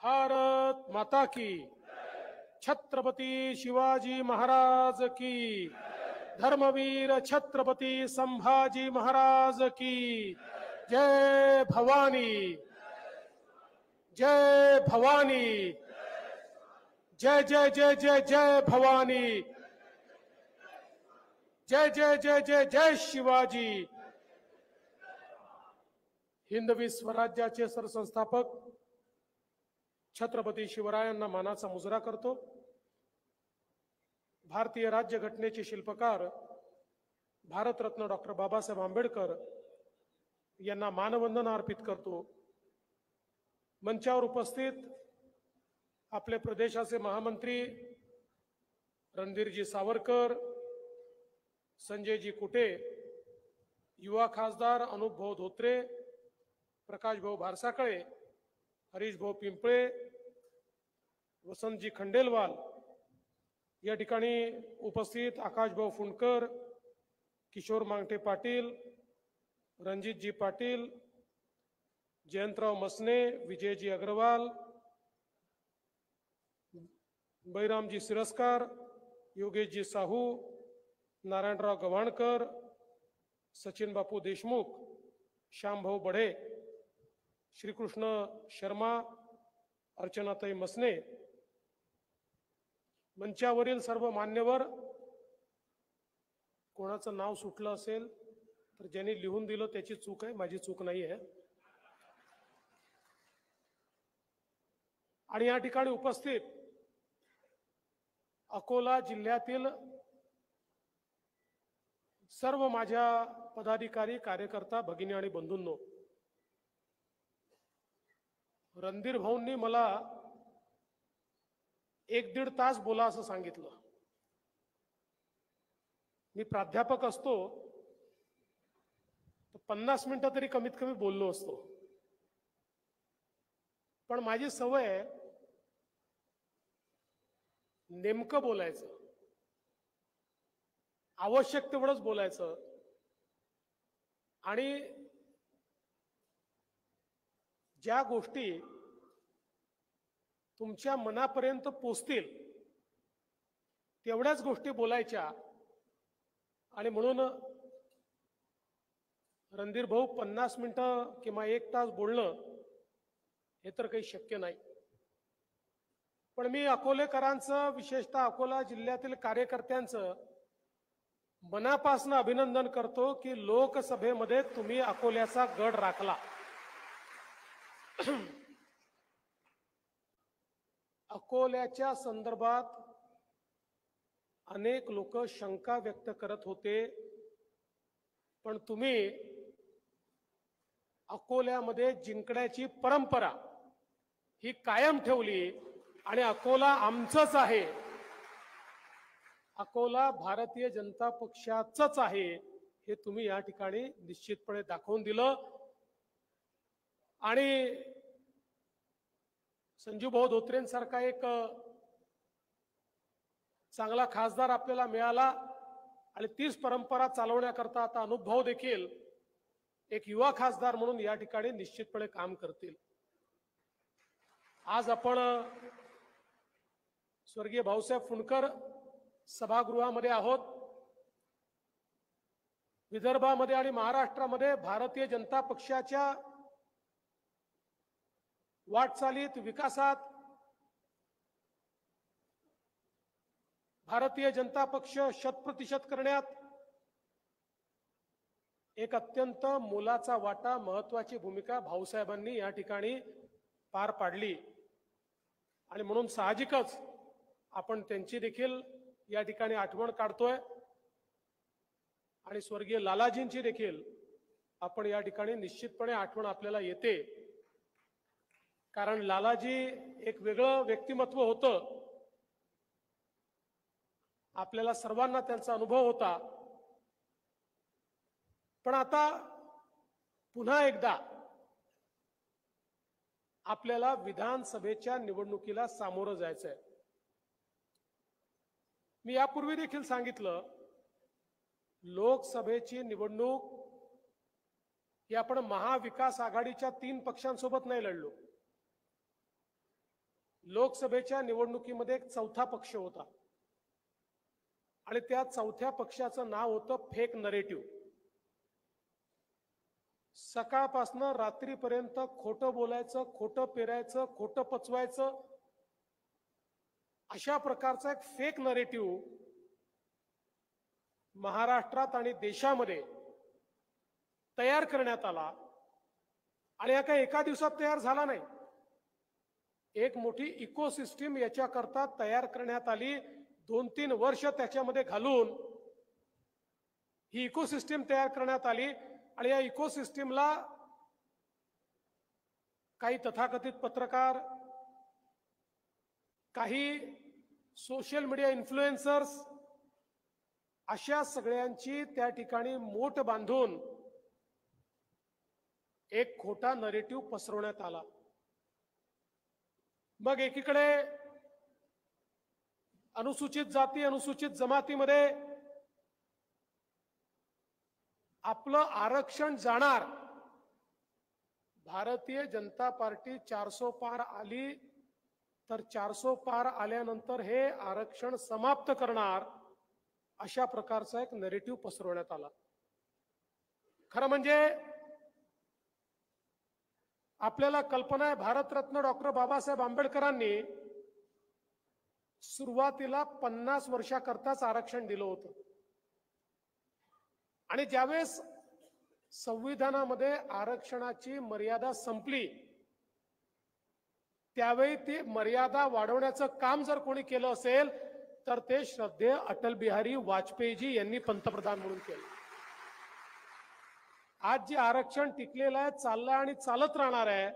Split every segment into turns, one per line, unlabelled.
भारत माता की, छत्रपति शिवाजी महाराज की, धर्मवीर छत्रपति संभाजी महाराज की, जय भवानी, जय भवानी, जय जय जय जय जय भवानी, जय जय जय जय जय शिवाजी। हिंदवी स्वराज्याचे सरसंस्थापक छत्रपती शिवरायांना मानाचा मुजरा करतो। भारतीय राज्यघटनेचे शिल्पकार भारतरत्न डॉक्टर बाबासाहेब आंबेडकर यांना मानवंदना अर्पित करतो। मंचावर उपस्थित आपले प्रदेशाचे महामंत्री रणधीरजी सावरकर, संजयजी कुटे, युवा खासदार अनुपभाऊ धोत्रे, प्रकाशभाऊ भारसाकळे, हरीशभाऊ पिंपळे, वसंतजी खंडेलवाल, या ठिकाणी उपस्थित आकाशभाऊ फुंडकर, किशोर मांगटे पाटील, रणजितजी पाटील, जयंतराव मसने, विजयजी अग्रवाल, बैरामजी सिरस्कार, योगेशजी साहू, नारायणराव गव्हाणकर, सचिन बापू देशमुख, श्यामभाऊ बढे, श्रीकृष्ण शर्मा, अर्चनाताई मसने, मंचावरील सर्व मान्यवर, कोणाचं नाव सुटलं असेल तर ज्यांनी लिहून दिलं त्याची चूक आहे, माझी चूक नाही आहे। आणि या ठिकाणी उपस्थित अकोला जिल्ह्यातील सर्व माझ्या पदाधिकारी, कार्यकर्ता, भगिनी आणि बंधूंनो, रणधीर भाऊंनी मला 1-1.5 तास बोला असं सांगितलं। मी प्राध्यापक असतो तर 50 मिनिटं तरी कमीत कमी बोललो असतो, पण माझी सवय आहे नेमकं बोलायचं, आवश्यक तेवढंच बोलायचं आणि ज्या गोष्टी तुमच्या मनापर्यंत पोचतील तेवढ्याच गोष्टी बोलायच्या। आणि म्हणून रणधीर भाऊ 50 मिनिटं किंवा 1 तास बोलणं हे तर काही शक्य नाही, पण मी अकोलेकरांचं, विशेषतः अकोला जिल्ह्यातील कार्यकर्त्यांचं मनापासून अभिनंदन करतो की लोकसभेमध्ये तुम्ही अकोल्याचा गड राखला। अकोल्याच्या संदर्भात अनेक लोक शंका व्यक्त करत होते, पण तुम्ही अकोल्यामध्ये जिंकण्याची परंपरा ही कायम ठेवली आणि अकोला आमचंच आहे, अकोला भारतीय जनता पक्षाचंच आहे हे तुम्ही या ठिकाणी निश्चितपणे दाखवून दिलं। आणि संजूभाऊ धोत्रेंसारखा एक चांगला खासदार आपल्याला मिळाला आणि तीच परंपरा चालवण्याकरता आता अनुपभाऊ देखील एक युवा खासदार म्हणून या ठिकाणी निश्चितपणे काम करतील। आज आपण स्वर्गीय भाऊसाहेब फुंडकर सभागृहामध्ये आहोत। विदर्भामध्ये आणि महाराष्ट्रामध्ये भारतीय जनता पक्षाच्या वाटचालीत, विकासात भारतीय जनता पक्ष 100% करण्यात एक अत्यंत मोलाचा वाटा, महत्वाची भूमिका भाऊसाहेबांनी या ठिकाणी पार पाडली आणि म्हणून साहजिकच आपण त्यांची देखील या ठिकाणी आठवण काढतोय आणि स्वर्गीय लालाजींची देखील आपण या ठिकाणी निश्चितपणे आठवण आपल्याला येते, कारण लालाजी एक वेगळं व्यक्तिमत्व होतं। आपल्याला सर्वांना त्यांचा अनुभव होता, पण आता पुन्हा एकदा आपल्याला विधानसभेच्या निवडणुकीला सामोरं जायचंय। मी यापूर्वी देखील सांगितलं, लोकसभेची निवडणूक ही आपण महाविकास आघाडीच्या 3 पक्षांसोबत नाही लढलो, लोकसभेच्या निवडणुकीमध्ये एक चौथा पक्ष होता आणि त्या चौथ्या पक्षाचं नाव होतं फेक नरेटिव्ह. सकाळपासनं रात्रीपर्यंत खोटं बोलायचं, खोटं पेरायचं, खोटं पचवायचं, अशा प्रकारचा एक फेक नरेटिव्ह महाराष्ट्रात आणि देशामध्ये तयार करण्यात आला. आणि हा काही एका दिवसात तयार झाला नाही. एक मोठी इकोसिस्टीम याच्याकरता तयार करण्यात आली. 2-3 वर्ष त्याच्यामध्ये घालून ही इकोसिस्टीम तयार करण्यात आली. आणि या इकोसिस्टीमला काही तथाकथित पत्रकार, काही सोशल मीडिया इन्फ्लुएन्सर्स, अशा सगळ्यांची त्या ठिकाणी मोठ बांधून एक खोटा नरेटिव्ह पसरवण्यात आला. मग एकीकडे अनुसूचित जाती, अनुसूचित जमातीमध्ये आपलं आरक्षण जाणार, भारतीय जनता पार्टी 400 पार आली तर 400 पार आल्यानंतर हे आरक्षण समाप्त करणार, अशा प्रकारचा एक नरेटिव्ह पसरवण्यात आला. खरं म्हणजे आपल्याला कल्पना आहे, भारतरत्न डॉक्टर बाबासाहेब आंबेडकरांनी सुरुवातीला 50 वर्षाकरताच आरक्षण दिलं होतं. आणि ज्यावेळेस संविधानामध्ये आरक्षणाची मर्यादा संपली, त्यावेळी ती मर्यादा वाढवण्याचं काम जर कोणी केलं असेल तर ते श्रद्धेय अटल बिहारी वाजपेयीजी यांनी पंतप्रधान म्हणून केलं. आज जे आरक्षण टिकलेलं आहे, चाललं आणि चालत राहणार आहे,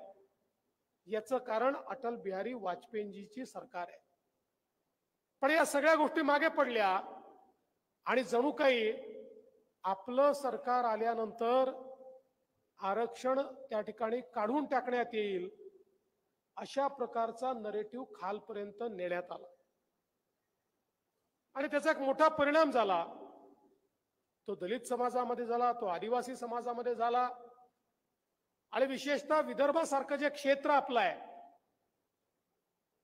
याचं कारण अटल बिहारी वाजपेयीजीची सरकार आहे. पण या सगळ्या गोष्टी मागे पडल्या आणि जणू काही आपलं सरकार आल्यानंतर आरक्षण त्या ठिकाणी काढून टाकण्यात येईल, अशा प्रकारचा नरेटिव्ह खालपर्यंत नेण्यात आला. आणि त्याचा एक मोठा परिणाम झाला. तो दलित समाजामध्ये झाला, तो आदिवासी समाजामध्ये झाला, आणि विशेषतः विदर्भासारखं जे क्षेत्र आपलं आहे,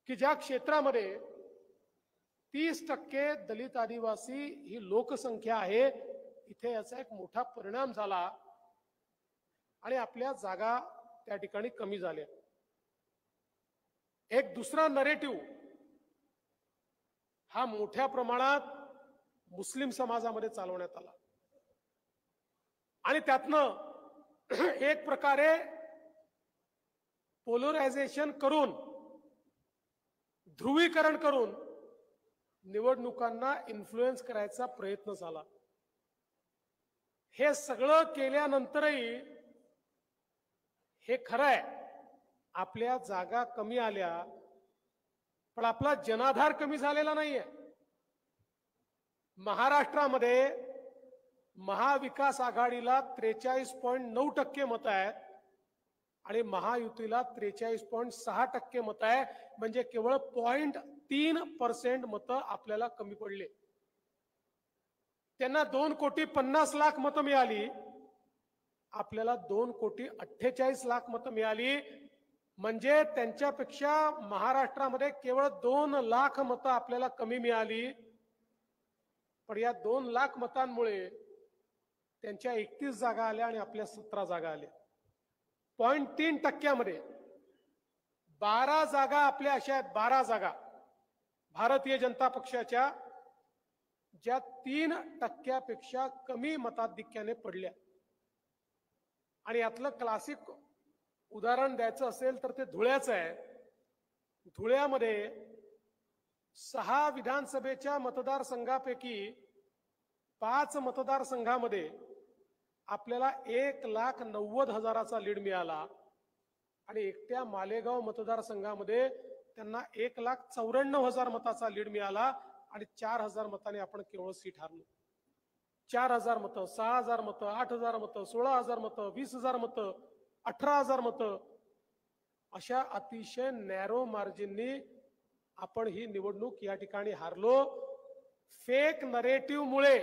की ज्या क्षेत्रामध्ये 30% दलित आदिवासी ही लोकसंख्या आहे, इथे याचा एक मोठा परिणाम झाला आणि आपल्या जागा त्या ठिकाणी कमी झाल्या. एक दुसरा नरेटिव्ह हा मोठ्या प्रमाणात मुस्लिम समाजामध्ये चालवण्यात आला आणि त्यातनं एक प्रकारे पोलरायझेशन करून, ध्रुवीकरण करून निवडणुकांना इन्फ्लुएन्स करायचा प्रयत्न झाला. हे सगळं केल्यानंतरही हे खरं आहे, आपल्या जागा कमी आल्या, पण आपला जनाधार कमी झालेला नाहीये. महाराष्ट्रामध्ये महाविकास आघाडीला 43.9% मतं आहेत आणि महायुतीला 43.6% मतं आहे. म्हणजे केवळ 0.3% मतं आपल्याला कमी पडले. त्यांना 2,50,00,000 मतं मिळाली, आपल्याला 2,48,00,000 मतं मिळाली. म्हणजे त्यांच्यापेक्षा महाराष्ट्रामध्ये केवळ 2 लाख मतं आपल्याला कमी मिळाली. पण या 2 लाख मतांमुळे त्यांच्या 31 जागा आल्या आणि आपल्या 17 जागा आल्या. 0.3% 12 जागा आपल्या अशा आहेत, 12 जागा भारतीय जनता पक्षाच्या, ज्या 3% कमी मताधिक्याने पडल्या. आणि यातलं क्लासिक उदाहरण द्यायचं असेल तर ते धुळ्याचं आहे. धुळ्यामध्ये 6 विधानसभेच्या मतदारसंघापैकी 5 मतदारसंघामध्ये आपल्याला 1,90,000चा लीड मिळाला आणि एकट्या मालेगाव मतदारसंघामध्ये त्यांना 1,94,000 मताचा लीड मिळाला आणि 4,000 मताने आपण केवळ सीट हारलो. 4,000 मतं, 6,000 मतं, 8,000 मतं, 16,000 मतं, 20,000 मतं, 18,000 मतं, अशा अतिशय नॅरो मार्जिननी आपण ही निवडणूक या ठिकाणी हारलो. फेक नरेटिव्ह मुळे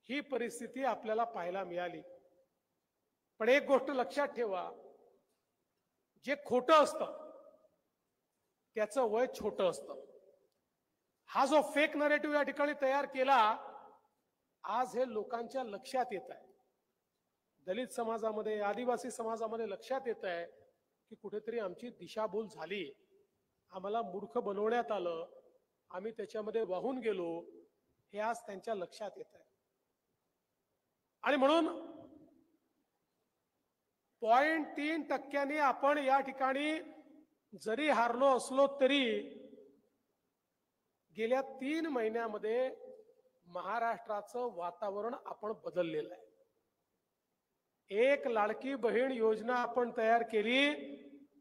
ही परिस्थिती आपल्याला पाहायला मिळाली. पण एक गोष्ट लक्षात ठेवा, जे खोटं असतं त्याचं वय छोटं असतं. हा जो फेक नरेटिव्ह या ठिकाणी तयार केला, आज हे लोकांच्या लक्षात येत आहे, दलित समाजामध्ये, आदिवासी समाजामध्ये लक्षात येत आहे की कुठेतरी आमची दिशाभूल झाली, आम्हाला मूर्ख बनवण्यात आलं, आम्ही त्याच्यामध्ये वाहून गेलो, हे आज त्यांच्या लक्षात येत आहे. आणि म्हणून 0.3% आपण या ठिकाणी जरी हारलो असलो तरी गेल्या 3 महिन्यामध्ये महाराष्ट्राचं वातावरण आपण बदललेलं आहे. एक लाडकी बहीण योजना आपण तयार केली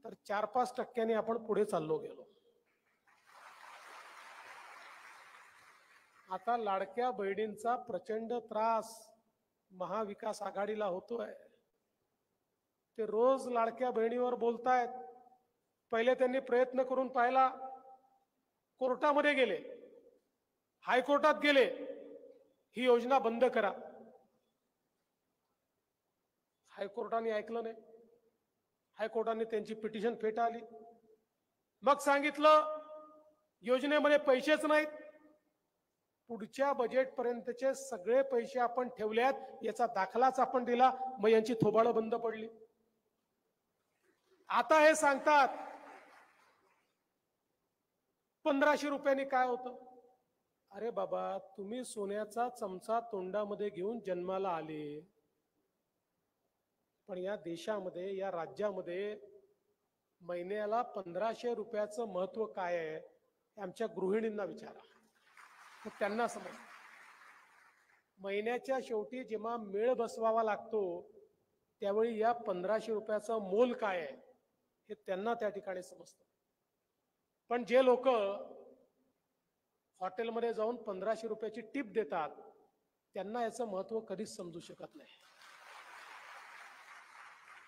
तर 4-5% आपण पुढे चाललो गेलो. आता लाडक्या बहिणींचा प्रचंड त्रास महाविकास आघाडीला होतोय. ते रोज लाडक्या बहिणीवर बोलतायत. पहिले त्यांनी प्रयत्न करून पाहिला, कोर्टामध्ये गेले, हायकोर्टात गेले, ही योजना बंद करा. हायकोर्टाने ऐकलं नाही. हायकोर्टाने त्यांची पिटिशन फेटाळली. मग सांगितलं योजनेमध्ये पैसेच नाहीत, पुढच्या बजेट पर्यंतचे सगळे पैसे आपण ठेवल्यात, याचा दाखलाच आपण दिला, मग यांची थोबाडं बंद पडली. आता हे सांगतात 1500 रुपयांनी काय होतं. अरे बाबा, तुम्ही सोन्याचा चमचा तोंडामध्ये घेऊन जन्माला आले, पण या देशामध्ये, या राज्यामध्ये महिन्याला 1500 रुपयाचं महत्व काय आहे आमच्या गृहिणींना विचारा, त्यांना समज. महिन्याच्या शेवटी जेव्हा मेळ बसवावा लागतो त्यावेळी या 1500 रुपयाचं मोल काय आहे हे त्यांना त्या ठिकाणी समजतं. पण जे लोक हॉटेलमध्ये जाऊन 1500 रुपयाची टिप देतात त्यांना याचं महत्व कधीच समजू शकत नाही.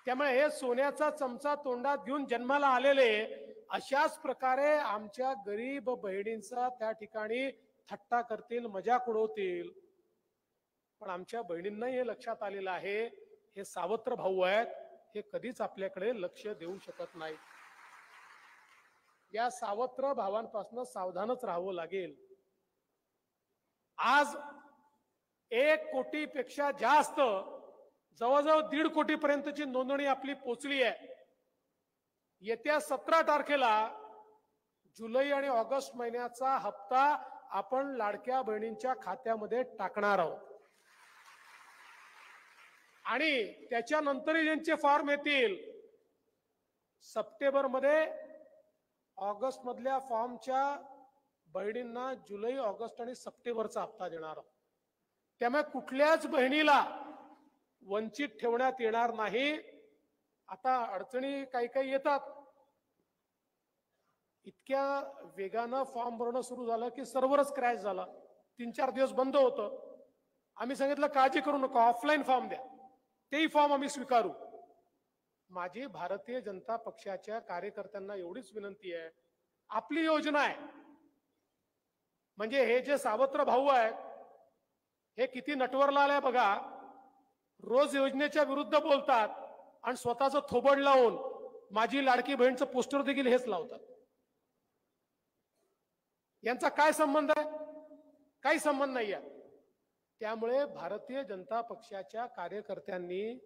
त्यामुळे हे सोन्याचा चमचा तोंडात घेऊन जन्माला आलेले अशाच प्रकारे आमच्या गरीब बहिणींचा त्या ठिकाणी थट्टा करतील, मजाक उडवतील. पण आमच्या बहिणींनाही हे लक्षात आलेलं आहे, हे सावत्र भाऊ आहेत, हे कधीच आपल्याकडे लक्ष देऊ शकत नाही. या सावत्र भावांपासून सावधानच राहावं लागेल. आज 1 कोटीपेक्षा जास्त, जवळजवळ 1.5 कोटीपर्यंतची नोंदणी आपली पोचली आहे. येत्या 17 तारखेला जुलै आणि ऑगस्ट महिन्याचा हप्ता आपण लाडक्या बहिणींच्या खात्यामध्ये टाकणार आहोत. आणि त्याच्यानंतरही ज्यांचे फॉर्म येतील, सप्टेंबरमध्ये ऑगस्ट मधल्या फॉर्मच्या बहिणींना जुलै, ऑगस्ट आणि सप्टेंबरचा हप्ता देणार आहोत. त्यामुळे कुठल्याच बहिणीला वंचित ठेवण्यात येणार नाही. आता अडचणी काही काही येतात. इतक्या वेगानं फॉर्म भरणं सुरू झालं की सर्व्हरच क्रॅश झाला. 3-4 दिवस बंद होतं. आम्ही सांगितलं काळजी करू नका, ऑफलाईन फॉर्म द्या, तेही फॉर्म आम्ही स्वीकारू. माझी भारतीय जनता पक्षाच्या कार्यकर्त्यांना एवढीच विनंती आहे, आपली योजना आहे, म्हणजे हे जे सावत्र भाऊ आहेत हे किती नटवरला आलाय बघा. रोज योजनेच्या विरुद्ध बोलतात आणि स्वतःचं थोबड लावून माझी लाडकी बहीणचं पोस्टर देखील हेच लावतात. यांचा काय संबंध आहे? काही संबंध नाही आहे. त्यामुळे भारतीय जनता पक्षाच्या कार्यकर्त्यांनी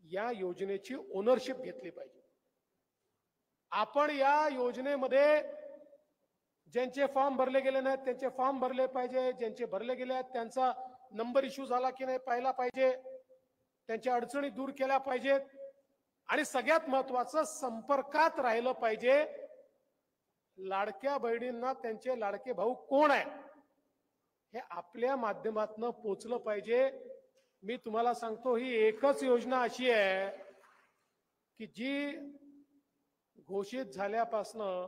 या योजनेची ओनरशिप घेतली पाहिजे. आपण या योजनेमध्ये ज्यांचे फॉर्म भरले गेले नाहीत त्यांचे फॉर्म भरले पाहिजे, ज्यांचे भरले गेले आहेत त्यांचा नंबर इश्यू झाला की नाही पाहिला पाहिजे, त्यांच्या अडचणी दूर केल्या पाहिजेत आणि सगळ्यात महत्त्वाचं संपर्कात राहिलं पाहिजे. लाडक्या बहिणींना त्यांचे लाडके भाऊ कोण आहे हे आपल्या माध्यमातून पोचलं पाहिजे. मी तुम्हाला सांगतो, ही एकच योजना अशी आहे की जी घोषित झाल्यापासनं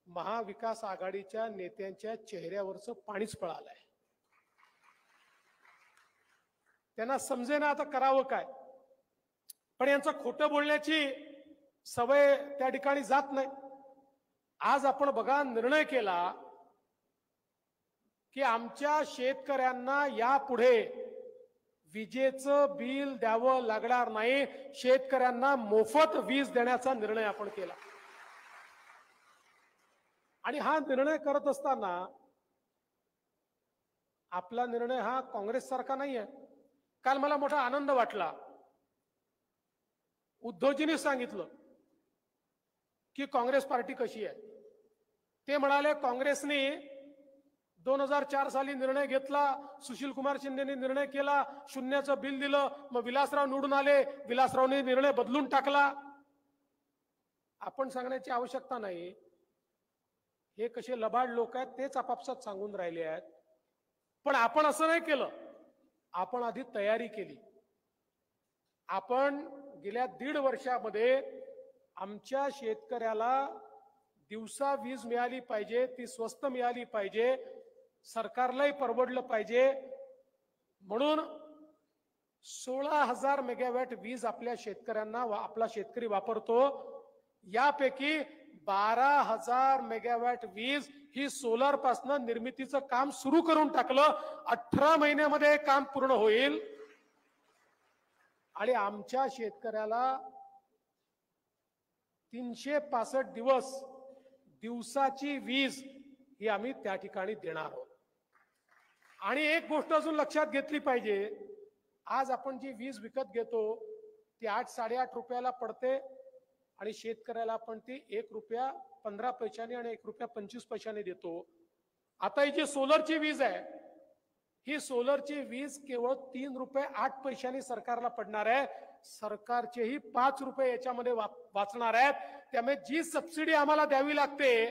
महाविकास आघाडीच्या नेत्यांच्या चेहऱ्यावरचं पाणीच पळालंय. त्यांना समजेना आता करावं काय. पण यांचं खोटं बोलण्याची सवय त्या ठिकाणी जात नाही. आज आपण बघा, निर्णय केला की आमच्या शेतकऱ्यांना यापुढे विजेचं बिल द्यावं लागणार नाही, शेतकऱ्यांना मोफत वीज देण्याचा निर्णय आपण केला. आणि हा निर्णय करत असताना आपला निर्णय हा काँग्रेस सारखा नाहीये. काल मला मोठा आनंद वाटला. उद्धवजींनी सांगितलं की काँग्रेस पार्टी कशी आहे. ते म्हणाले काँग्रेसने 2004 साली निर्णय घेतला, सुशील कुमार शिंदेने निर्णय केला, शून्याचं बिल दिलं, मग विलासराव निवडून आले, विलासरावने निर्णय बदलून टाकला. आपण सांगण्याची आवश्यकता नाही. हे कसे लबाड लोक आहेत तेच आपापसात सांगून राहिले आहेत. पण आपण असं नाही केलं. आपण आधी तयारी केली. आपण गेल्या 1.5 वर्षामध्ये आमच्या शेतकऱ्याला दिवसा वीज मिळाली पाहिजे, ती स्वस्त मिळाली पाहिजे, सरकारलाही परवडलं पाहिजे म्हणून 16,000 मेगावॅट वीज आपल्या शेतकऱ्यांना आपला शेतकरी वापरतो. यापैकी 12,000 मेगावॅट वीज ही सोलर पासून निर्मितीचं काम सुरू करून टाकलं. 18 महिन्यामध्ये काम पूर्ण होईल आणि आमच्या शेतकऱ्याला 365 दिवस दिवसाची वीज ही आम्ही त्या ठिकाणी देणार आहोत. आणि एक गोष्ट अजून लक्षात घेतली पाहिजे. आज आपण जी वीज विकत घेतो ती 8-8.5 रुपयाला पडते आणि शेतकऱ्याला आपण ती ₹1.15 आणि ₹1.25 देतो. आता ही जी सोलरची वीज आहे ही सोलरची वीज केवळ ₹3.08 सरकारला पडणार आहे. सरकारचेही 5 रुपये याच्यामध्ये वाचणार आहेत. त्यामुळे जी सबसिडी आम्हाला द्यावी लागते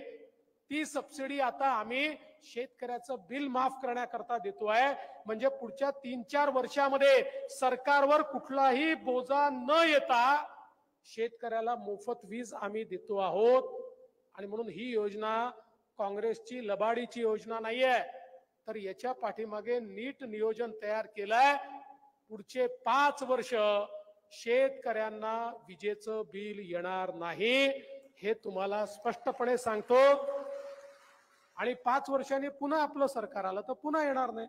ती सबसिडी आता आम्ही शेतकऱ्याचं बिल माफ करण्याकरता देतोय. म्हणजे पुढच्या 3-4 वर्षामध्ये सरकारवर कुठलाही बोजा न येता शेतकऱ्याला मोफत वीज आम्ही देतो आहोत. आणि म्हणून ही योजना काँग्रेसची लबाडीची योजना नाहीये, तर याच्या पाठीमागे नीट नियोजन तयार केलंय. पुढचे 5 वर्ष शेतकऱ्यांना विजेचं बिल येणार नाही हे तुम्हाला स्पष्टपणे सांगतो. आणि 5 वर्षांनी पुन्हा आपलं सरकार आलं तर पुन्हा येणार नाही.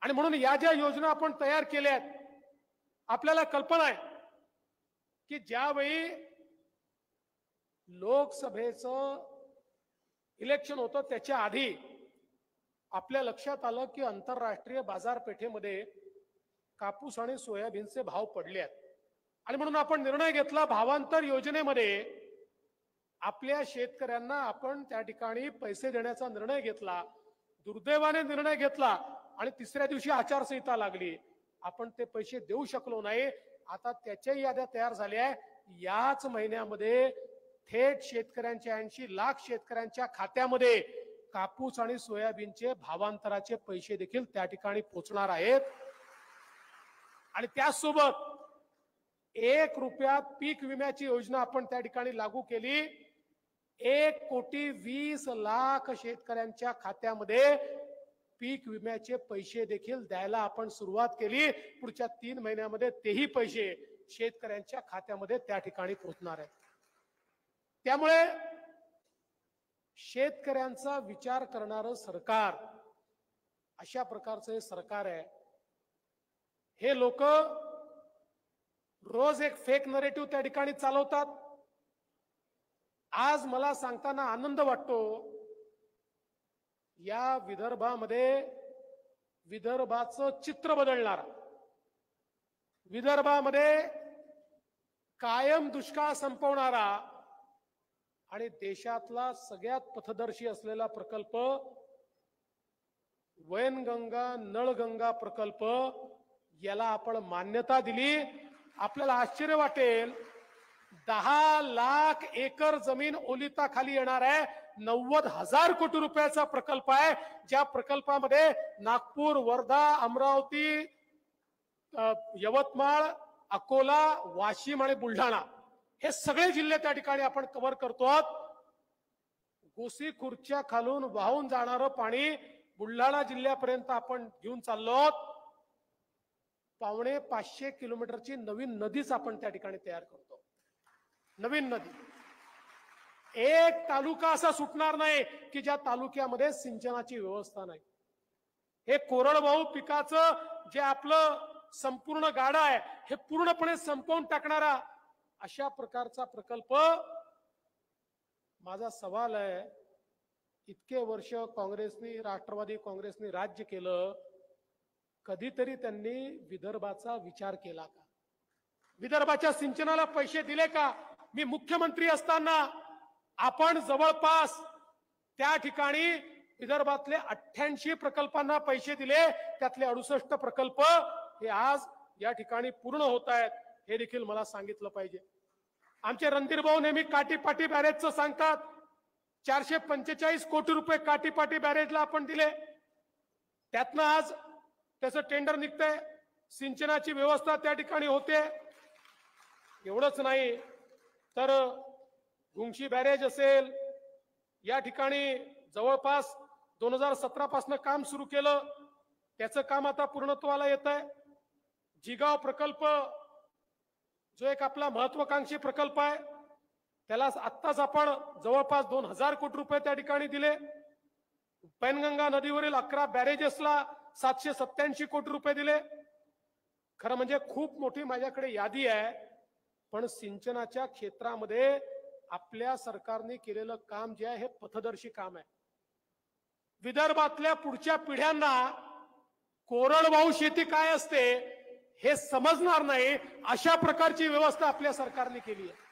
आणि म्हणून या ज्या योजना आपण तयार केल्या आहेत, आपल्याला कल्पना आहे की ज्यावेळी लोकसभेचं इलेक्शन होतं त्याच्या आधी आपल्या लक्षात आलं की आंतरराष्ट्रीय बाजारपेठेमध्ये कापूस आणि सोयाबीनचे भाव पडले आहेत. आणि म्हणून आपण निर्णय घेतला, भावांतर योजनेमध्ये आपल्या शेतकऱ्यांना आपण त्या ठिकाणी पैसे देण्याचा निर्णय घेतला. दुर्दैवाने निर्णय घेतला आणि तिसऱ्या दिवशी आचारसंहिता लागली. आपण ते पैसे देऊ शकलो नाही. आता त्याच्या याद्या तयार झाल्या. याच महिन्यामध्ये थेट शेतकऱ्यांच्या 80 लाख शेतकऱ्यांच्या खात्यामध्ये कापूस आणि सोयाबीनचे भावांतराचे पैसे देखील त्या ठिकाणी पोहोचणार आहेत. आणि त्यासोबत 1 रुपयात पीक विम्याची योजना आपण त्या ठिकाणी लागू केली. 1,20,00,000 शेतकऱ्यांच्या खात्यामध्ये पीक विम्याचे पैसे देखील द्यायला आपण सुरुवात केली. पुढच्या 3 महिन्यामध्ये तेही पैसे शेतकऱ्यांच्या खात्यामध्ये त्या ठिकाणी पोहोचणार आहेत. त्यामुळे शेतकऱ्यांचा विचार करणारं सरकार, अशा प्रकारचं हे सरकार आहे. हे लोक रोज एक फेक नरेटिव्ह त्या ठिकाणी चालवतात. आज मला सांगताना आनंद वाटतो, या विदर्भामध्ये विदर्भाचं चित्र बदलणार, विदर्भामध्ये कायम दुष्काळ संपवणारा आणि देशातला सगळ्यात पथदर्शी असलेला प्रकल्प वैनगंगा नळगंगा प्रकल्प याला आपण मान्यता दिली. आपल्याला आश्चर्य वाटेल, 10 लाख एकर जमीन ओलिताखाली येणार आहे. 90,000 कोटी रुपयाचा प्रकल्प आहे. ज्या प्रकल्पामध्ये नागपूर, वर्धा, अमरावती, यवतमाळ, अकोला, वाशिम आणि बुलढाणा हे सगळे जिल्हे त्या ठिकाणी आपण कव्हर करतो. गोसीखुर्दच्या खालून वाहून जाणारं पाणी बुलढाणा जिल्ह्यापर्यंत आपण घेऊन चाललो. 550 किलोमीटरची नवीन नदीच आपण त्या ठिकाणी तयार करतो. नवीन नदी. एक तालुका असा सुटणार नाही की ज्या तालुक्यामध्ये सिंचनाची व्यवस्था नाही. हे कोरडवाहू पिकाचं जे आपलं संपूर्ण गाडा आहे हे पूर्णपणे संपवून टाकणारा अशा प्रकारचा प्रकल्प माझा सवाल आहे, इतके वर्ष काँग्रेसनी राष्ट्रवादी काँग्रेसनी राज्य केलं, कधीतरी त्यांनी विदर्भाचा विचार केला का? विदर्भाच्या सिंचनाला पैसे दिले का? मी मुख्यमंत्री असताना आपण जवळपास त्या ठिकाणी विदर्भातले 88 प्रकल्पांना पैसे दिले, त्यातले 68 प्रकल्प हे आज या ठिकाणी पूर्ण होत आहेत, हे देखील मला सांगितलं पाहिजे. आमचे रणधीर भाऊ नेहमी काटीपाटी बॅरेजचं सांगतात. 445 कोटी रुपये काटीपाटी बॅरेजला आपण दिले, त्यातनं आज त्याचं टेंडर निघतंय, सिंचनाची व्यवस्था त्या ठिकाणी होते. एवढंच नाही तर गुंगशी बॅरेज असेल, या ठिकाणी जवळपास 2017 पासून काम सुरू केलं, त्याचं काम आता पूर्णत्वाला येत आहे. जिगाव प्रकल्प जो एक आपला महत्वाकांक्षी प्रकल्प आहे, त्याला आत्ताच आपण जवळपास 2000 कोटी रुपये त्या ठिकाणी दिले. पैनगंगा नदीवरील 11 बॅरेजेसला 787 कोटी रुपये दिले. खरं म्हणजे खूप मोठी माझ्याकडे यादी आहे, पण सिंचनाच्या क्षेत्रामध्ये आपल्या सरकारने केलेलं काम जे आहे हे पथदर्शी काम आहे. विदर्भातल्या पुढच्या पिढ्यांना कोरडवाहू शेती काय असते हे समजणार नाही, अशा प्रकारची व्यवस्था आपल्या सरकारने केली आहे.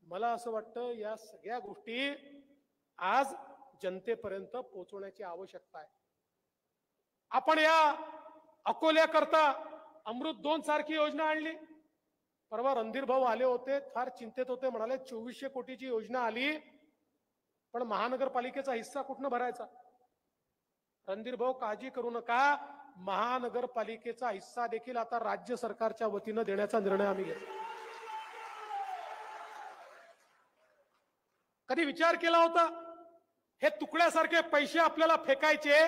मला असं वाटतं या सगळ्या गोष्टी आज जनतेपर्यंत पोहोचवण्याची आवश्यकता आहे. आपण या अकोल्याकरता अमृत 2 सारखी योजना आणली. परवा रणधीर भाऊ आले होते, फार चिंतेत होते, म्हणाले 2400 कोटीची योजना आली, पण महानगरपालिकेचा हिस्सा कुठनं भरायचा? रणधीर भाऊ काळजी करू नका, महानगरपालिकेचा हिस्सा देखील आता राज्य सरकारच्या वतीनं देण्याचा निर्णय आम्ही घेतला. कधी विचार केला होता हे तुकड्यासारखे पैसे आपल्याला फेकायचे?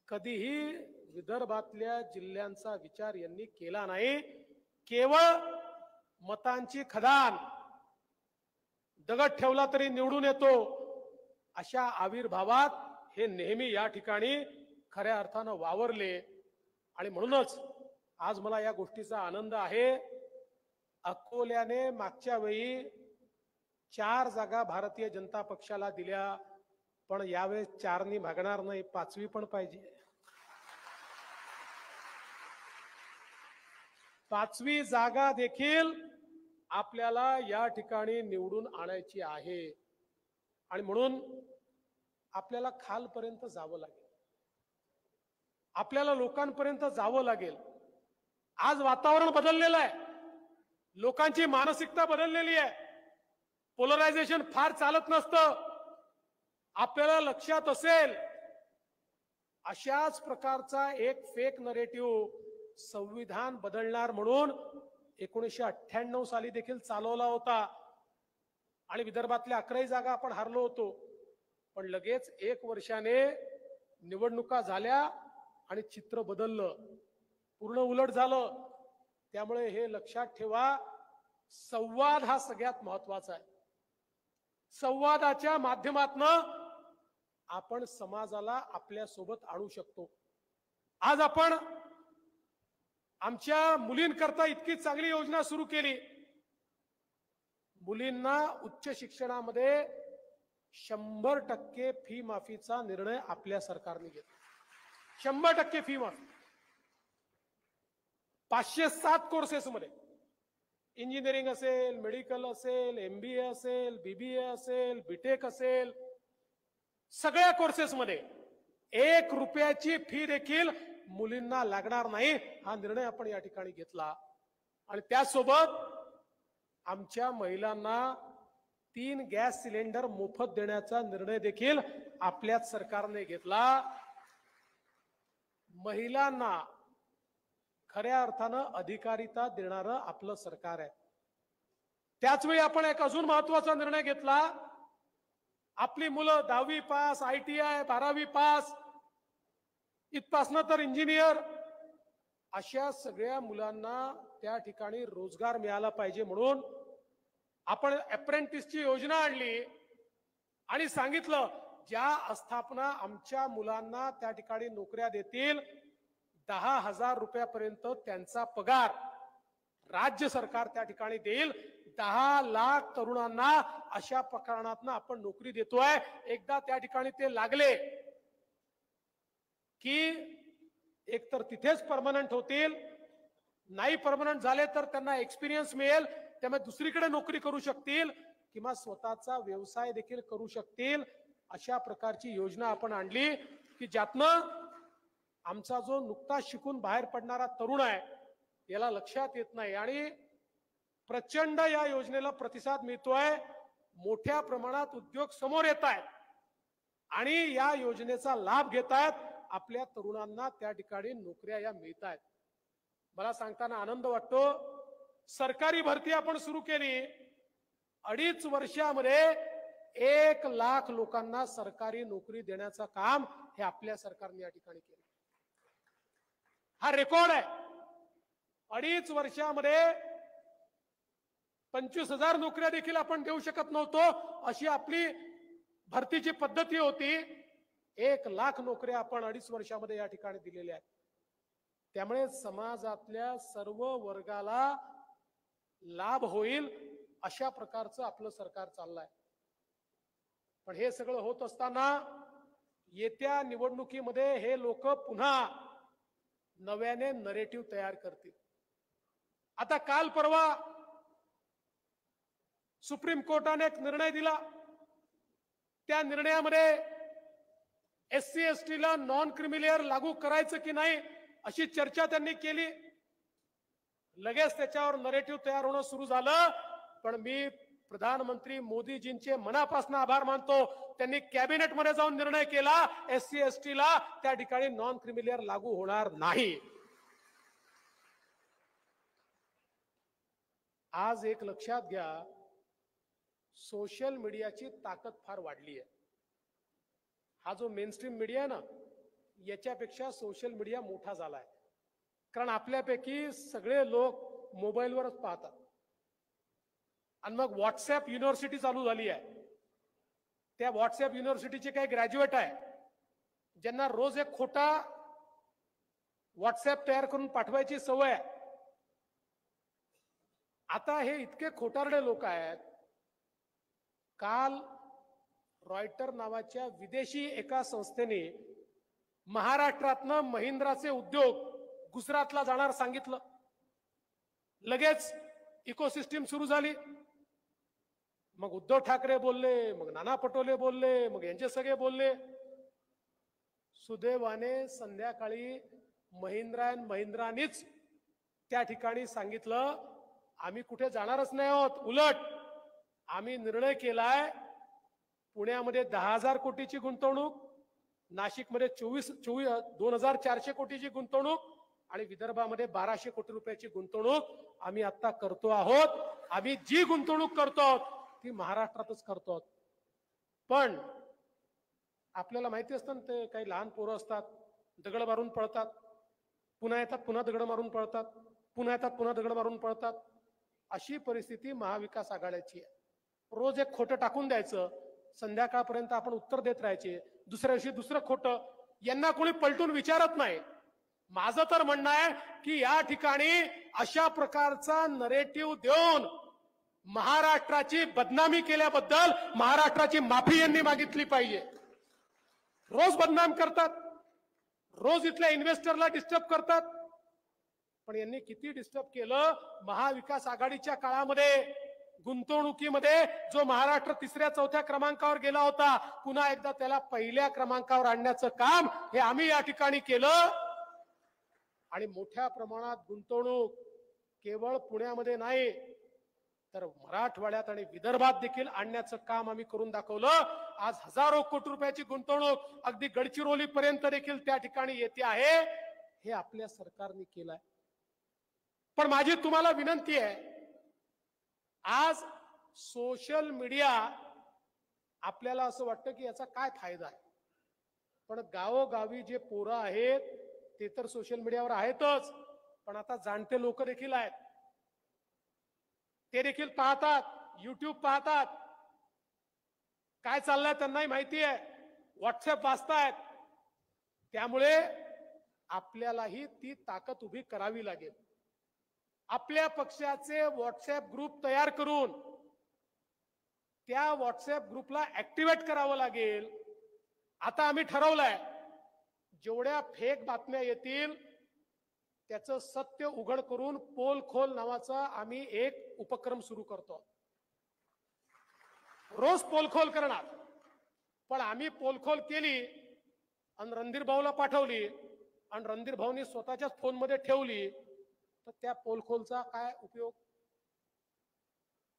कधीही विदर्भातल्या जिल्ह्यांचा विचार यांनी केला नाही. केवळ मतांची खदान, दगड ठेवला तरी निवडून येतो, अशा आविर्भावात हे नेहमी या ठिकाणी खऱ्या अर्थानं वावरले. आणि म्हणूनच आज मला या गोष्टीचा आनंद आहे. अकोल्याने मागच्या वेळी 4 जागा भारतीय जनता पक्षाला दिल्या, पण यावेळेस 4नी भागणार नाही, 5वी पण पाहिजे. 5वी जागा देखील आपल्याला या ठिकाणी निवडून आणायची आहे. आणि म्हणून आपल्याला खालपर्यंत जावं लागेल, आपल्याला लोकांपर्यंत जावं लागेल. आज वातावरण बदललेलं आहे, लोकांची मानसिकता बदललेली आहे. पोलरायझेशन फार चालत नसतं. आपल्याला लक्षात असेल अशाच प्रकारचा एक फेक नरेटिव्ह संविधान बदलणार म्हणून 1998 साली देखील चालवला होता, आणि विदर्भातल्या 11 जागा आपण हारलो होतो. पण लगेच 1 वर्षाने निवडणुका झाल्या आणि चित्र बदललं, पूर्ण उलट झालं. त्यामुळे हे लक्षात ठेवा, संवाद हा सगळ्यात महत्वाचा आहे. संवादाच्या माध्यमातून आपण समाजाला आपल्या सोबत आणू शकतो. आज आपण आमच्या मुलींकरता इतकी चांगली योजना सुरू केली. मुलींना उच्च शिक्षणामध्ये 100% फी माफीचा निर्णय आपल्या सरकारने घेतला. 100% फी माफी. 507 कोर्सेसमध्ये इंजिनिअरिंग असेल, मेडिकल असेल, MBA असेल, BBA असेल, BTech असेल, सगळ्या कोर्सेसमध्ये 1 रुपयाची फी देखील मुलींना लागणार नाही, हा निर्णय आपण या ठिकाणी घेतला. आणि त्यासोबत आमच्या महिलांना 3 गॅस सिलेंडर मोफत देण्याचा निर्णय देखील आपल्याच सरकारने घेतला. महिलांना खऱ्या अर्थानं अधिकारिता देणारं आपलं सरकार आहे. त्याच वेळी आपण एक अजून महत्वाचा निर्णय घेतला. आपली मुलं 10वी पास, ITI, 12वी पास, इथपासनं तर इंजिनियर, अशा सगळ्या मुलांना त्या ठिकाणी रोजगार मिळाला पाहिजे म्हणून आपण अप्रेंटिसची योजना आणली आणि सांगितलं ज्या आस्थापना आमच्या मुलांना त्या ठिकाणी नोकऱ्या देतील 10,000 रुपयापर्यंत त्यांचा पगार राज्य सरकार त्या ठिकाणी देईल. 10 लाख तरुणांना अशा प्रकरणातनं आपण नोकरी देतोय. एकदा त्या ठिकाणी ते लागले की एकतर तिथेच परमनंट होतील, नाही परमनंट झाले तर त्यांना एक्सपिरियन्स मिळेल, त्यामुळे दुसरीकडे नोकरी करू शकतील किंवा स्वतःचा व्यवसाय देखील करू शकतील. अशा प्रकारची योजना आपण आणली की ज्यातनं आमचा जो नुकताच शिकून बाहेर पडणारा तरुण आहे याला लक्षात येत नाही आणि प्रचंड या योजनेला प्रतिसाद मिळतोय. मोठ्या प्रमाणात उद्योग समोर येत आहेत आणि या योजनेचा लाभ घेत आहेत. आपल्या तरुणांना त्या ठिकाणी नोकऱ्या या मिळत आहेत. मला सांगताना आनंद वाटतो, सरकारी भरती आपण सुरू केली. 2.5 वर्षामध्ये 1 लाख लोकांना सरकारी नोकरी देण्याचं काम हे आपल्या सरकारने या ठिकाणी केलं. हा रेकॉर्ड आहे. 2.5 वर्षामध्ये 25,000 नोकऱ्या देखील आपण देऊ शकत नव्हतो, अशी आपली भरतीची पद्धती होती. 1 लाख नोकऱ्या आपण 2.5 वर्षामध्ये या ठिकाणी दिलेल्या आहेत. त्यामुळे समाजातल्या सर्व वर्गाला लाभ होईल अशा प्रकारचं आपलं सरकार चाललंय. पण हे सगळं होत असताना येत्या निवडणुकीमध्ये हे लोक पुन्हा नव्याने नरेटिव्ह तयार करतील. आता काल परवा सुप्रीम कोर्टाने एक निर्णय दिला. त्या निर्णयामध्ये SC ST ला नॉन क्रिमिलेअर लागू करायचं की नाही अशी चर्चा त्यांनी केली. लगेच त्याच्यावर नरेटिव्ह तयार होणं सुरू झालं. पण मी प्रधानमंत्री मोदीजींचे मनापासून आभार मानतो. त्यांनी कॅबिनेटमध्ये जाऊन निर्णय केला SC ST ला त्या ठिकाणी नॉन क्रिमिलेअर लागू होणार नाही. आज एक लक्षात घ्या, सोशल मीडियाची ताकद फार वाढली आहे. हा जो मेनस्ट्रीम मीडिया आहे ना, याच्यापेक्षा सोशल मीडिया मोठा झालाय. कारण आपल्यापैकी सगळे लोक मोबाईलवरच पाहतात आणि मग व्हॉट्सअप युनिव्हर्सिटी चालू झाली आहे. त्या व्हॉट्सअप युनिव्हर्सिटीचे काही ग्रॅज्युएट आहे ज्यांना रोज एक खोटा व्हॉट्सअप तयार करून पाठवायची सवय आहे. आता हे इतके खोटारडे लोक आहेत. काल रॉयटर नावाच्या विदेशी एका संस्थेने महाराष्ट्रातनं महिंद्राचे उद्योग गुजरातला जाणार सांगितलं. लगेच इकोसिस्टीम सुरू झाली. मग उद्धव ठाकरे बोलले, मग नाना पटोले बोलले, मग यांचे सगळे बोलले. सुदैवाने संध्याकाळी महिंद्रानीच त्या ठिकाणी सांगितलं, आम्ही कुठे जाणारच नाही आहोत. उलट आम्ही निर्णय केलाय पुण्यामध्ये 10,000 कोटीची गुंतवणूक, नाशिकमध्ये 2,400 कोटीची गुंतवणूक आणि विदर्भामध्ये 1,200 कोटी रुपयाची गुंतवणूक आम्ही आता करतो आहोत. आम्ही जी गुंतवणूक करतो आहोत ती महाराष्ट्रातच करतो आहोत. पण आपल्याला माहिती असतं ना, ते काही लहान पोरं असतात, दगड मारून पळतात, पुन्हा येतात, पुन्हा दगड मारून पळतात, पुन्हा येतात, पुन्हा दगड मारून पळतात. अशी परिस्थिती महाविकास आघाडीची आहे. रोज एक खोटं टाकून द्यायचं, संध्याकाळपर्यंत आपण उत्तर देत राहायचे, दुसऱ्या दिवशी दुसरं खोटं. यांना कोणी पलटून विचारत नाही. माझं तर म्हणणं आहे की या ठिकाणी अशा प्रकारचा नरेटिव्ह देऊन महाराष्ट्राची बदनामी केल्याबद्दल महाराष्ट्राची माफी यांनी मागितली पाहिजे. रोज बदनाम करतात, रोज इथल्या इन्व्हेस्टरला डिस्टर्ब करतात. पण यांनी किती डिस्टर्ब केलं. महाविकास आघाडीच्या काळामध्ये गुंतवणुकीमध्ये जो महाराष्ट्र 3ऱ्या-4थ्या क्रमांकावर गेला होता, पुन्हा एकदा त्याला 1ल्या क्रमांकावर आणण्याचं काम हे आम्ही या ठिकाणी केलं. आणि मोठ्या प्रमाणात गुंतवणूक केवळ पुण्यामध्ये नाही तर मराठवाड्यात आणि विदर्भात देखील आणण्याचं काम आम्ही करून दाखवलं. आज हजारो कोटी रुपयाची गुंतवणूक अगदी गडचिरोली पर्यंत देखील त्या ठिकाणी येते आहे. हे आपल्या सरकारने केलंय. पण माझी तुम्हाला विनंती आहे, आज सोशल मीडिया आपल्याला असं वाटतं की याचा काय फायदा आहे, पण गावोगावी जे पोरं आहेत ते तर सोशल मीडियावर आहेतच, पण आता जाणते लोक देखील आहेत. ते देखील पाहतात, युट्यूब पाहतात, काय चाललंय त्यांनाही माहिती आहे, व्हॉट्सअप वाचतायत. त्यामुळे आपल्यालाही ती ताकद उभी करावी लागेल. आपल्या पक्षाचे व्हॉट्सअप ग्रुप तयार करून त्या व्हॉट्सअप ग्रुपला ऍक्टिव्हेट करावं लागेल. आता आम्ही ठरवलंय जेवढ्या फेक बातम्या येतील त्याचं सत्य उघड करून पोल खोल नावाचा आम्ही एक उपक्रम सुरू करतो. रोज पोलखोल करणार, पण आम्ही पोलखोल केली आणि रणधीर भाऊला पाठवली आणि रणधीर भाऊनी स्वतःच्याच फोनमध्ये ठेवली तर त्या पोलखोलचा काय उपयोग?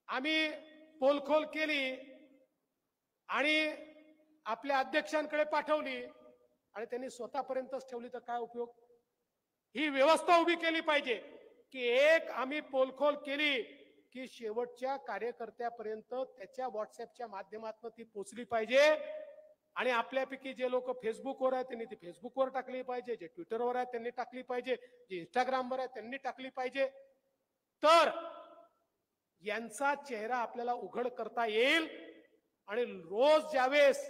आम्ही पोलखोल केली आणि आपल्या अध्यक्षांकडे पाठवली आणि त्यांनी स्वतःपर्यंतच ठेवली तर काय उपयोग? ही व्यवस्था उभी केली पाहिजे की एक आम्ही पोलखोल केली की शेवटच्या कार्यकर्त्यापर्यंत त्याच्या व्हॉट्सअपच्या माध्यमातून ती पोचली पाहिजे. आणि आपल्यापैकी जे लोक फेसबुकवर आहेत त्यांनी ती फेसबुकवर टाकली पाहिजे, जे ट्विटरवर आहेत त्यांनी टाकली पाहिजे, जे इंस्टाग्रामवर आहेत त्यांनी टाकली पाहिजे. तर यांचा चेहरा आपल्याला उघड करता येईल आणि रोज ज्यावेळेस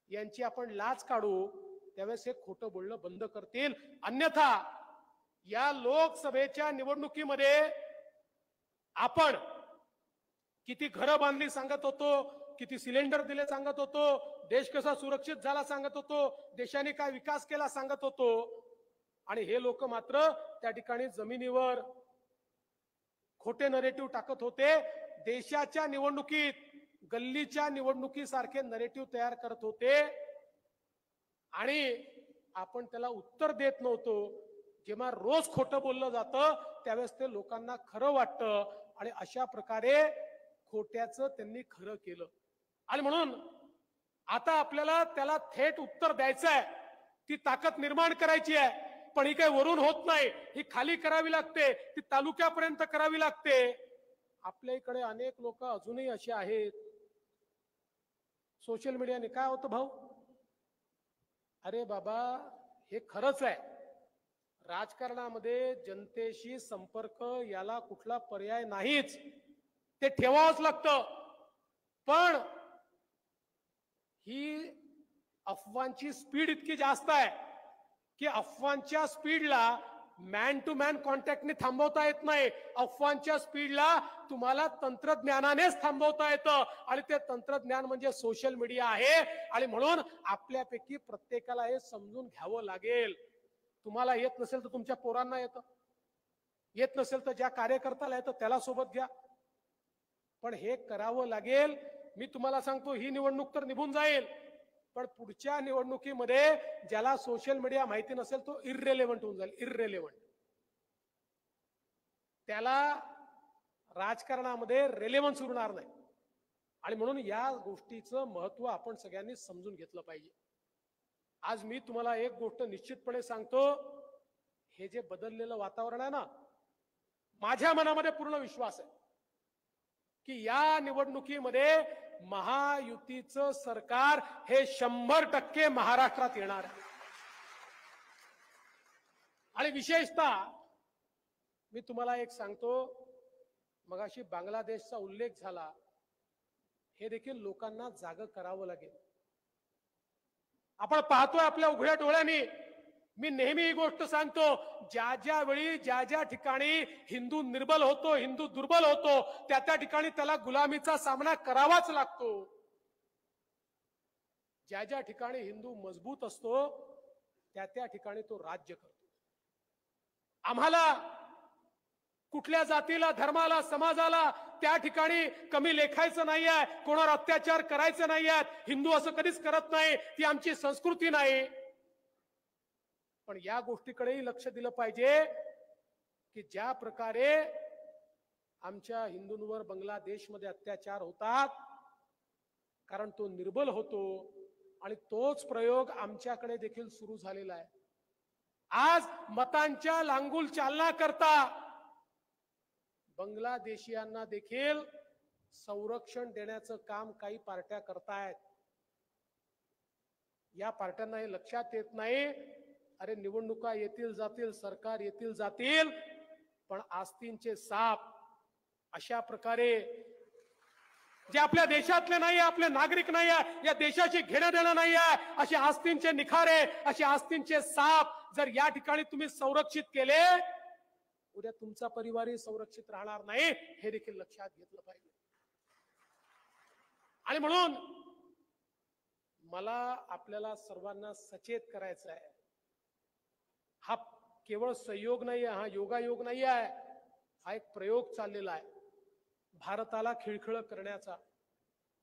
यांची आपण लाच काढू त्यावेळेस हे खोटं बोलणं बंद करतील. अन्यथा या लोकसभेच्या निवडणुकीमध्ये आपण किती घरं बांधली सांगत होतो, किती सिलेंडर दिले सांगत होतो, देश कसा सुरक्षित झाला सांगत होतो, देशाने काय विकास केला सांगत होतो, आणि हे लोक मात्र त्या ठिकाणी जमिनीवर खोटे नरेटिव्ह टाकत होते. देशाच्या निवडणुकीत गल्लीच्या निवडणुकीसारखे नरेटिव्ह तयार करत होते आणि आपण त्याला उत्तर देत नव्हतो. जेव्हा रोज खोटं बोललं जातं त्यावेळेस ते लोकांना खरं वाटतं आणि अशा प्रकारे खोट्याचं त्यांनी खरं केलं. आणि म्हणून आता आपल्याला त्याला थेट उत्तर द्यायचं आहे, ती ताकद निर्माण करायची आहे. पण ही काही वरून होत नाही, ही खाली करावी लागते, ती तालुक्यापर्यंत करावी लागते. आपल्या इकडे अनेक लोक अजूनही असे आहेत. सोशल मीडियाने काय होतं भाऊ? अरे बाबा, हे खरंच आहे, राजकारणामध्ये जनतेशी संपर्क याला कुठला पर्याय नाहीच, ते ठेवावंच लागतं. पण ही अफवांची स्पीड इतकी जास्त आहे की अफवांच्या स्पीडला मॅन टू मॅन कॉन्टॅक्टने थांबवता येत नाही. अफवांच्या स्पीडला तुम्हाला तंत्रज्ञानानेच थांबवता येतं आणि ते तंत्रज्ञान म्हणजे सोशल मीडिया आहे. आणि म्हणून आपल्यापैकी प्रत्येकाला हे समजून घ्यावं लागेल. तुम्हाला येत नसेल तर तुमच्या पोरांना येतं, येत नसेल तर ज्या कार्यकर्त्याला येतं त्याला सोबत घ्या, पण हे करावं लागेल. मी तुम्हाला सांगतो, ही निवडणूक तर निघून जाईल, पण पुढच्या निवडणुकीमध्ये ज्याला सोशल मीडिया माहिती नसेल तो इररेलेव्हंट होऊन जाईल. इररेलेव्हंट, त्याला राजकारणामध्ये रेलेव्हन्स उरणार नाही. आणि म्हणून या गोष्टीचं महत्व आपण सगळ्यांनी समजून घेतलं पाहिजे. आज मी तुम्हाला एक गोष्ट निश्चितपणे सांगतो, हे जे बदललेलं वातावरण आहे ना, माझ्या मनामध्ये पूर्ण विश्वास आहे की या निवडणुकीमध्ये महायुतीचं सरकार हे 100% महाराष्ट्रात येणार आहे. आणि विशेषतः मी तुम्हाला एक सांगतो, मगाशी बांगलादेशचा उल्लेख झाला, हे देखील लोकांना जागं करावं लागेल. आपण पाहतोय आपल्या उघड्या डोळ्यांनी. मी नेहमी ही गोष्ट सांगतो, ज्या ज्या वेळी ज्या ज्या ठिकाणी हिंदू निर्बल होतो, हिंदू दुर्बल होतो, त्या त्या ठिकाणी त्याला गुलामीचा सामना करावाच लागतो. ज्या ज्या ठिकाणी हिंदू मजबूत असतो त्या त्या ठिकाणी तो राज्य करतो. आम्हाला कुठल्या जातीला, धर्माला, समाजाला त्या ठिकाणी कमी लेखायचं नाही आहे, कोणावर अत्याचार करायचे नाही आहेत. हिंदू असं कधीच करत नाही, ती आमची संस्कृती नाही. पण या गोष्टीकडेही लक्ष दिलं पाहिजे की ज्या प्रकारे आमच्या हिंदूंवर बांगलादेशमध्ये अत्याचार होतात कारण तो निर्बल होतो, आणि तोच प्रयोग आमच्याकडे देखील सुरू झालेला आहे. आज मतांच्या लांगुल चालना करता बांगलादेशियांना देखील संरक्षण देण्याचं काम काही पार्ट्या करतायत. या पार्ट्यांना हे लक्षात येत नाही, अरे निवडणुका येतील जातील, सरकार येतील जातील, पण आस्तींचे साप अशा प्रकारे जे आपल्या देशातले नाही, आपले नागरिक नाही, या देशाची घेणं देणं नाही आहे, असे आस्तींचे निखारे, असे आस्तींचे साप जर या ठिकाणी तुम्ही संरक्षित केले उद्या तुमचा परिवारही संरक्षित राहणार नाही, हे देखील लक्षात घेतलं पाहिजे. आणि म्हणून मला आपल्याला सर्वांना सचेत करायचं आहे. हा केवळ संयोग नाही, हा योगायोग नाही आहे, हा एक प्रयोग चाललेला आहे भारताला खिळखिळ करण्याचा.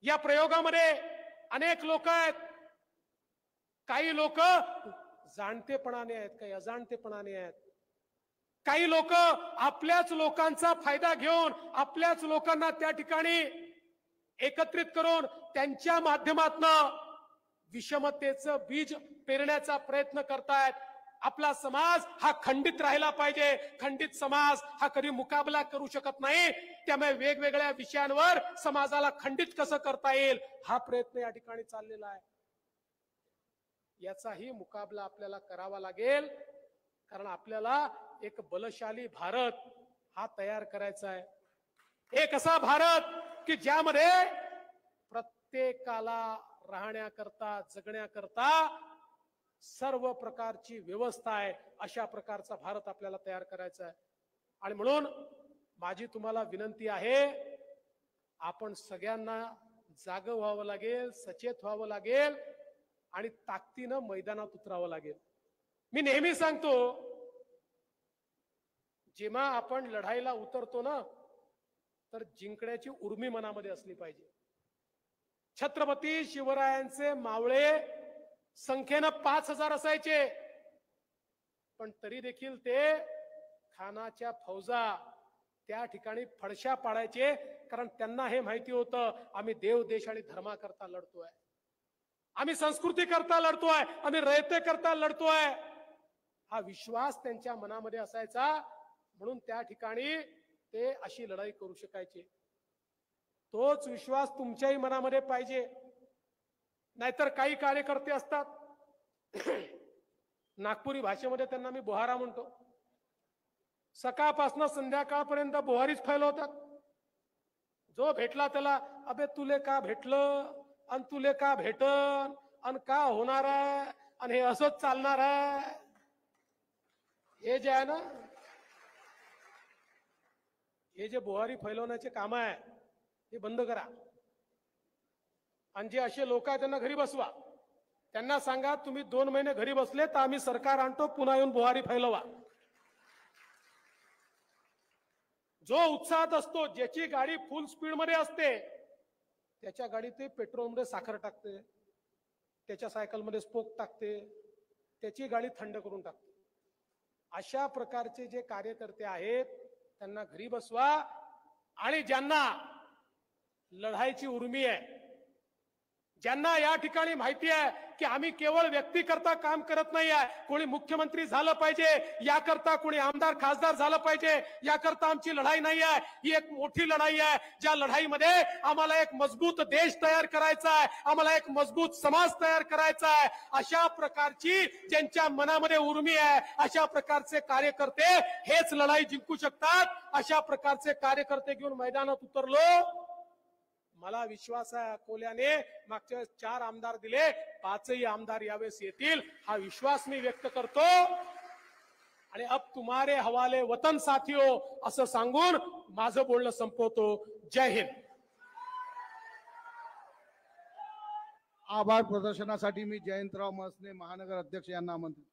या प्रयोगामध्ये अनेक लोक आहेत. काही लोक जाणतेपणाने आहेत, काही अजाणतेपणाने आहेत. काही लोक आपल्याच लोकांचा फायदा घेऊन आपल्याच लोकांना त्या ठिकाणी एकत्रित करून त्यांच्या माध्यमातून विषमतेचं बीज पेरण्याचा प्रयत्न करतायत. आपला समाज हा खंडित राहिला पाहिजे. खंडित समाज हा कधी मुकाबला करू शकत नाही. त्यामुळे वेगवेगळ्या विषयांवर समाजाला खंडित कसं करता येईल हा प्रयत्न या ठिकाणी चाललेला आहे. याचाही मुकाबला आपल्याला करावा लागेल, कारण आपल्याला एक बलशाली भारत हा तयार करायचा आहे. एक असा भारत की ज्यामध्ये प्रत्येकाला राहण्याकरता जगण्याकरता सर्व प्रकारची व्यवस्था आहे, अशा प्रकारचा भारत आपल्याला तयार करायचा आहे. आणि म्हणून माझी तुम्हाला विनंती आहे, आपण सगळ्यांना जागं व्हावं लागेल, सचेत व्हावं लागेल आणि ताकदीनं मैदानात उतरावं लागेल. मी नेहमी सांगतो, जेव्हा आपण लढाईला उतरतो ना, तर जिंकण्याची उर्मी मनामध्ये असली पाहिजे. छत्रपती शिवरायांचे मावळे संख्येनं 5000 असायचे, पण तरी देखील ते खानाच्या फौजा त्या ठिकाणी फडशा पाडायचे, कारण त्यांना हे माहिती होतं आम्ही देव देश आणि धर्माकरता लढतोय, आम्ही संस्कृती करता लढतोय, आम्ही रयते करता लढतोय. हा विश्वास त्यांच्या मनामध्ये असायचा, म्हणून त्या ठिकाणी ते अशी लढाई करू शकायचे. तोच विश्वास तुमच्याही मनामध्ये पाहिजे. नाहीतर काही कार्यकर्ते असतात, नागपुरी भाषेमध्ये त्यांना मी बोहारा म्हणतो, सकाळपासून संध्याकाळपर्यंत बोहारीच फैलवतात. जो भेटला त्याला अबे तुले का भेटलं, अन तुले का भेटन, अन का होणार आहे, आणि हे असंच चालणार आहे. हे जे आहे ना, हे जे बोहारी फैलवण्याचे काम आहे हे बंद करा. आणि जे असे लोक आहेत त्यांना घरी बसवा. त्यांना सांगा तुम्ही 2 महिने घरी बसले तर आम्ही सरकार आणतो, पुन्हा येऊन बोहारी फैलवा. जो उत्साहात असतो, ज्याची गाडी फुल स्पीड मध्ये असते, त्याच्या गाडीत ते पेट्रोलमध्ये साखर टाकते, त्याच्या सायकलमध्ये स्पोक टाकते, त्याची गाडी थंड करून टाकते. अशा प्रकारचे जे कार्यकर्ते आहेत त्यांना घरी बसवा. आणि ज्यांना लढाईची उर्मी आहे, ज्यांना या ठिकाणी माहिती आहे की आम्ही केवळ व्यक्तीकरता काम करत नाही आहे, कोणी मुख्यमंत्री झालं पाहिजे याकरता, कोणी आमदार खासदार झालं पाहिजे याकरता आमची लढाई नाही आहे, ही एक मोठी लढाई आहे. ज्या लढाईमध्ये आम्हाला एक मजबूत देश तयार करायचा आहे, आम्हाला एक मजबूत समाज तयार करायचा आहे. अशा प्रकारची ज्यांच्या मनामध्ये उर्मी आहे, अशा प्रकारचे कार्यकर्ते हेच लढाई जिंकू शकतात. अशा प्रकारचे कार्यकर्ते घेऊन मैदानात उतरलो. मला विश्वास आहे अकोल्याने मागच्या वेळेस 4 आमदार दिले, 5ही आमदार यावेळेस येतील, हा विश्वास मी व्यक्त करतो. आणि अब तुम्हारे हवाले वतन साथियो असं सांगून माझं बोलणं संपवतो. जय हिंद.
आभार प्रदर्शनासाठी मी जयंतराव मसने महानगर अध्यक्ष यांना आमंत्रित